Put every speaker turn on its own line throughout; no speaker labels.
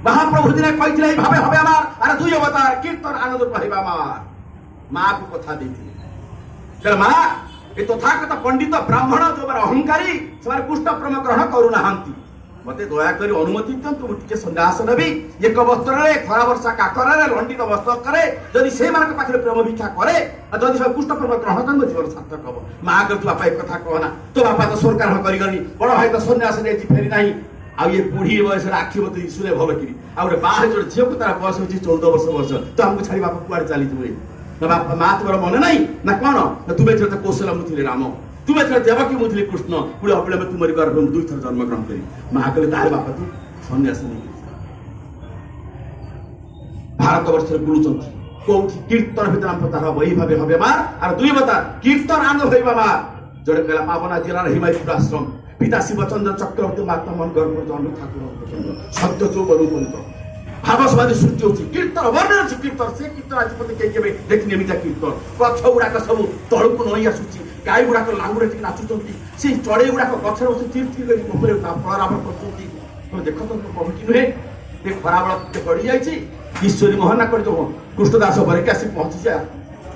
মহাপ্রভু দিনে কইছিলে এইভাবে হবে আমার আর দুই অবতার কীর্তন আনন্দ পাইবা আমার মাকে কথা ଦେଇଥିଲେ মা ଏ ତଥାଗତ ପଣ୍ଡିତ ବ୍ରାହ୍ମଣ ଯୋଉମାନେ ଅହଙ୍କାରୀ ସେମାନେ କୁଷ୍ଠ ପ୍ରେମ ଗ୍ରହଣ କରୁନାହାନ୍ତି ମତେ ଦୟାକରି ଅନୁମତି ଦିଅନ୍ତୁ ମୁଁ ଟିକେ ସନ୍ନ୍ୟାସ ନେବି ଏକ ବସ୍ତ୍ରରେ ଖରା ବର୍ଷା କାକରରେ ଲଣ୍ଡିତ ବସ୍ତ୍ର କରେ ଯଦି ସେଇମାନଙ୍କ ପାଖରେ ପ୍ରେମ ଭିକ୍ଷା କରେ ଆଉ ଯଦି ସେ କୁଷ୍ଠ ପ୍ରେମ ଗ୍ରହଣ କରେ ମୋ ଜୀବନ ସାର୍ଥକ ହବ ମା ତୁ ବାପା ଏ କଥା କହନା ତୋ ବାପା ତ ସ୍ୱର୍ଗାରୋହଣ କରିଗଲି ବଡ ଭାଇ ତ ସନ୍ନ୍ୟାସ ନେଇଛି ଫେରି ନାହିଁ ଆଉ ଏ ବୁଢୀ ବୟସରେ ଆଖି ମତେ ଦିଶୁନି ଭଲ କିରି ଆଉ ଗୋଟେ ବାହାରେ ଯୋଉ ଝିଅକୁ ତାର ବୟସ ହଉଛି 14 ବର୍ଷ ତ ଆମକୁ ଛାଡି ବାପା କୁଆଡେ ଚାଲିଯିବୁ ବାପା ମା ତୁମର ମନେ ନାହିଁ ନା କଣ ନା ତୁମେ ଥିଲେ କୌଶଲ ମୁଁ ଥିଲି ରାମ ତୁମେ ଥିଲେ ଦେବକୀ ମୁଁ ଥିଲି କୃଷ୍ଣ ପୁଣି ଅବିଳମ୍ବେ ତୁମରି ଗର୍ଭ ମୁଁ 2 ଥର ଜନ୍ମଗ୍ରହଣ କରି ମା କହିଲେ ତାହେଲେ ବାପା ତୁ ସନ୍ନ୍ୟାସ ନେଇ ଭାରତ ବର୍ଷରେ ବୁଲୁଛନ୍ତି କୋଉଠି କୀର୍ତ୍ତନ ଭିତରେ ଆମ ତାର ବହି ଭାବେ হবে ମା আর দুই অবতার কীর্তন আনন্দ হইবা মা জোড়ে কইলা পাবনা জেলার হিমায়িত আশ্রম পিতা শিবচন্দ্র চক্রবর্তী মাতা মন গর্ভ জন্ম ঠাকুর সত্য চৌবরূপন্ত ভাবসবাদী সূর্য হচ্ছে কীর্তন বর্ণনা আছে কীর্তন সে কীর্তন আজ পর্যন্ত কে কেবে দেখি এমিতা কীর্তন গছ গুড়াক সবু তଳକୁ নই ଆସୁଛି ଗାଈ ଗୁଡାକ ଲାଙ୍ଗୁଡେ ଟିକେ ନାଚୁଛନ୍ତି ସେଇ ଚଢେଇ ଗୁଡାକ ଗଛରେ ବସି ଚିର ଚିର କରି ଉପରେ ଫଳରାବ କରୁଛନ୍ତି ଦେଖ ତ ପ୍ରଭୁ କି ନୁହେଁ ଏ ଖରାବେଳ ଟିକେ ପଡି ଯାଇଛି ଈଶ୍ୱରୀ ମୋହନା କରିଦେବ କୃଷ୍ଣଦାସ ଘରକେ ଆସି ପହଞ୍ଚିଛି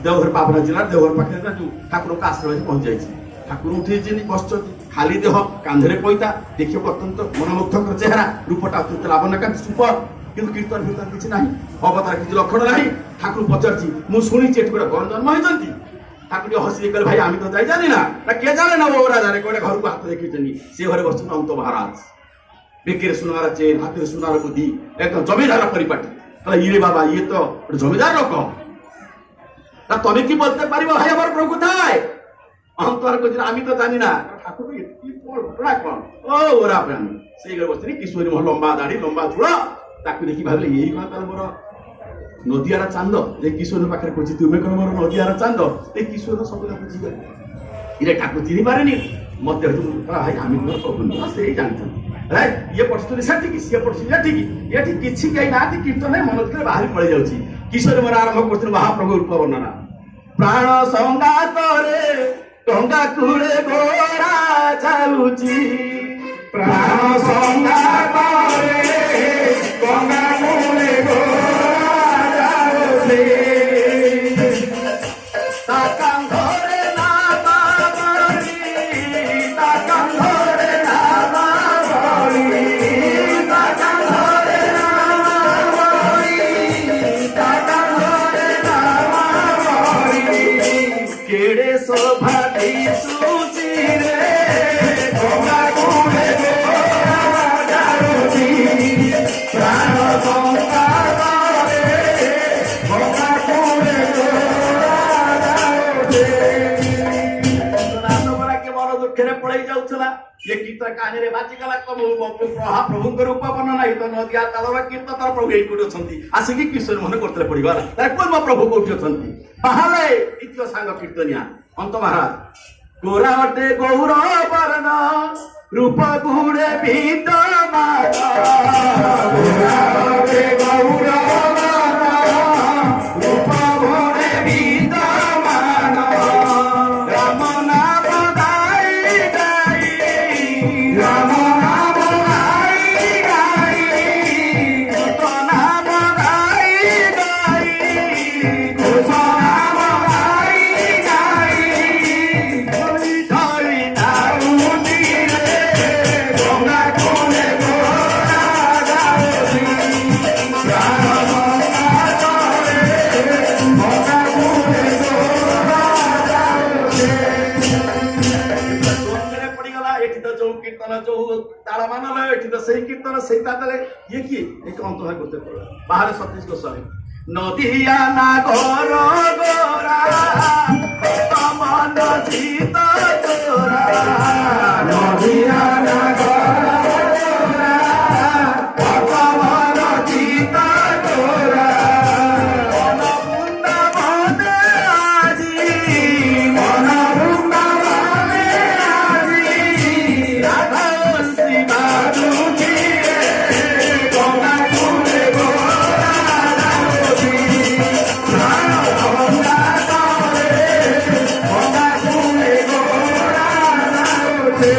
ଦେଓଘର ପାବନା ଜିଲ୍ଲାର ଦେଓଘର ପାଖରେ ଯୋଉ ଠାକୁରଙ୍କ ଆଶ୍ରମରେ ପହଞ୍ଚି ଯାଇଛି ଠାକୁର ଉଠିଛନ୍ତି ବସିଛନ୍ତି ଖାଲି ଦେହ କାନ୍ଧରେ ପଇତା ଦେଖିବ ଅତ୍ୟନ୍ତ ମନମୁଗ୍ଧକର চেহারা ରୂପଟା ଅତ୍ୟନ୍ତ ଲାବଣ୍ୟକାନ୍ତି ସୁପର কিন্তু কীর্তন ফীর্তন কিছু নাই অবতার কিছু লক্ষণ নাই ঠাকুর পচারছি মু শুনিছি এটি গোটে গণ জন্ম হয়েছেন ঠাকুর হসি কলে ভাই আমি তো যাই জানি না কে জানে না ও রাজারে কোটে ঘরକୁ হাত দেখেছেন সে ঘরে বসছেন অন্ত মহারাজ বেকের সোনার চেন হাতের সোনার বুদ্ধি একদম জমিদার পরিপাটি তাহলে ইরে বাবা ইয়ে তো জমিদার রকম না তুমি কি বলতে পারিব ভাই আমার প্রভু কোথায় অন্তর কইছিল আমি তো জানি না ঠাকুর কি পড়া কোন ও ওরা প্রাণী সেই ঘরে বসছেন কিশোরী লম্বা দাড়ি লম্বা চূড়া তাকে দেখি ভাবলে এই কথা তাহলে মোর নদিয়ার চান্দ যে কিশোর পাখে কইছি তুমি কোন মোর নদিয়ার চান্দ এই কিশোর সব বুঝি গেল ইরে ঠাকুর চিনি পারেনি মতে ভাই আমি মোর প্রভু সেই জানতাম রাইট ইয়ে পড়ছুনি সেঠিকি সিয়ে পড়ছুনি এঠিকি এଠି କିଛି କେହି ନାହାନ୍ତି କୀର୍ତ୍ତନ ମନ ଭିତରେ ବାହାରି ପଳେଇ ଯାଉଛି କିଶୋର ମୋର ଆରମ୍ଭ କରୁଛନ୍ତି ମହାପ୍ରଭୁ ରୂପ ବର୍ଣ୍ଣନା ପ୍ରାଣ ସଂଗାତରେ ଟଙ୍ଗା କୁଳେ ଗୋରା ଯାଉଛି ପ୍ରାଣ ସଂଗାତରେ ଟଙ୍ଗା କୁଳେ ଗୋରା ଯାଉଛି ତା କାନ୍ଧରେ ନାମା ବଳି ତା କାନ୍ଧରେ ନାମା ବଳି ତା କାନ୍ଧରେ ନାମା ବଳି ତା କାନ୍ଧରେ ନାମା ବଳି କେଡ଼େ ଶୋଭା ଦିଶୁଛି ରେ ଟଙ୍ଗା କୁଳେ ଗୋରା ଯାଉଛି ପ୍ରାଣ ସଂଗାତରେ ଟଙ୍ଗା କୁଳେ দুঃখের পড়াই যাচ্ছিলা যে কীর্তন কানে বাজিগলা মহাপ্রভুঙ্ক রূপ বর্ণনা হিত নদিয়া তালর কীর্তন তার প্রভু এইটি অଛନ୍ତି আসিকি কিশোর মনে করতে পড়িগলা তার কোন প্রভু কোটি অଛନ୍ତି বাহালে দ্বিতীয় সাঙ্গ কীর্তনিয়া অন্ত মহারাজ গোরা অটে গৌর বর্ণ রূপ গুড়ে ভিত গোরা অটে গৌর বর্ণ রূপ গুড়ে ভিত রাম নাম গাই গাই রাম নাম গাই গাই কৃষ্ণ নাম গাই গাই কৃষ্ণ নাম গাই গাই ধরি ধরি নাউনি রে গঙ্গা কোলে গোরা যাଉଛି প্রাণ সংগাତରେ গঙ্গা কোলে গোরা যাଉଛି পড়িগলা এটি তো যৌ কীর্তন যৌ তাল মানল এটি তো সেই কীর্তন সেই তালে ইয়ে কি এক অন্তর করতে পড়ে বাহারে সতীশ গোস্বামী নদিয়া নাগর গোরা তমন জিত চোরা নদিয়া নাগর গোরা তমন জিত চোরা মন বৃন্দাবনে আজি মন বৃন্দাবনে আজি রাধা শিবা দুঃখী গঙ্গা কুলে গোরা যাଉଛି প্রাণ সংগাତରେ গঙ্গা কুলে গোরা যাଉଛି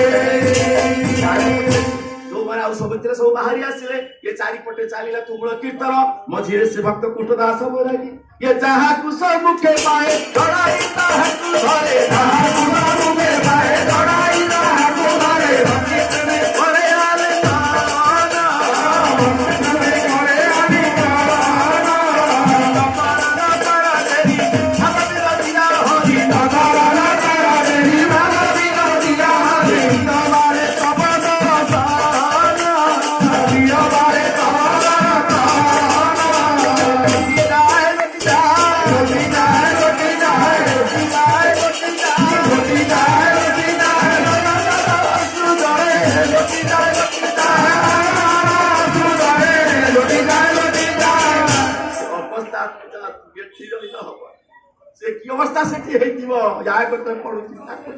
ये चारिपटे चालिला तुमुल कीर्तन मझिरे से भक्त कुटदास बैरागी ये जहाँ कुश मुखे पाए दौड़ाई ताहाकु धरे जहाँ कुश मुखे पाए दौड़ाई ताहाकु धरे भक्त में करे आले नाना भक्त में करे आले नाना तपरा तारा तेरी भगत रतिया हरि तपरा तारा तेरी भगत रतिया हरि तमारे तपना साना दिया बारे तारा से की अवस्था सेठी हेतिबो या करते पडुची ताको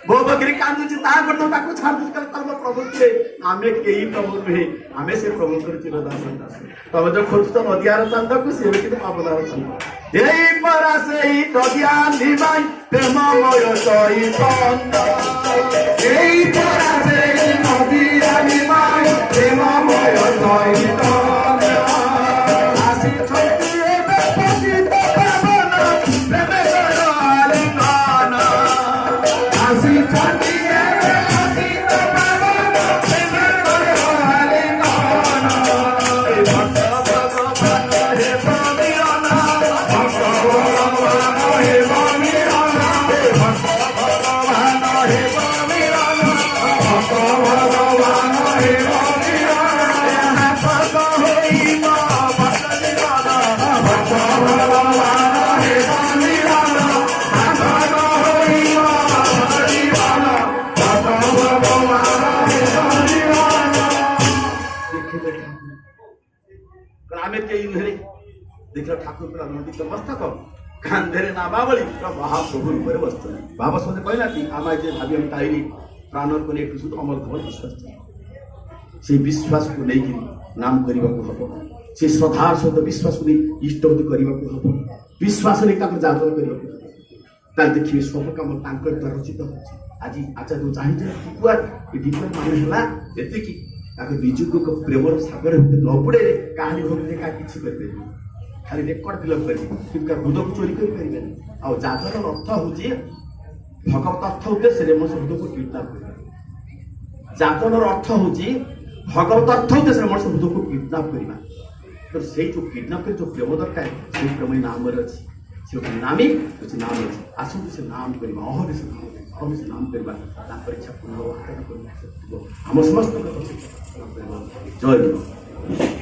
भोबगिरी कांदुची ता करतो ताको छाडुची कर कर्म प्रभु के आमे केही प्रभु नुहे आमे से प्रभु कर चिरदास दास तब जो खोजतो नदियार चंद को से कि पापदार चंद एई परा सेई तदियान दिबाई प्रेममय सई चंद एई परा सेई नदियान दिबाई प्रेममय सई चंद आसी छति देखिए ठाकुर पूरा नदी तो मस्तक कांधेरे नामावली महाप्रभु रूपे बसते बाबा समझे कहला कि आमा जे भाभी हम ताइरी प्राणर को एक सुध अमर खबर विश्वास से विश्वास को नहीं कि नाम करबा को हबो से श्रद्धार सहित विश्वास को इष्ट होती करबा को हबो विश्वास नहीं ताको जागरण करबा को ताल देखिए सब काम तांकर द्वारा रचित होछि आज आचा जो चाहि जे टिकुआ ए टिकुआ माने हला एते कि ताको बिजुक को प्रेमर सागर होते न पड़े कहानी भक्ति का किछि करबे खाली रेकर्ड फिलअप करी किनका हृदय को चोरी कर परिबे आ जागरण अर्थ होछि भगवत अर्थ उद्देश्य रे मस हृदय को कीर्तन कर जागरण अर्थ होछि भगवत अर्थ उद्देश्य रे मस हृदय को कीर्तन करबा तो सेई जो कीर्तन कर जो प्रेम दरकार सेई प्रेम नाम रे अछि से नामी से नाम अछि आसु से नाम करबा अहरे से नाम करबा ता परीक्षा पूर्ण करबा हम समस्त जय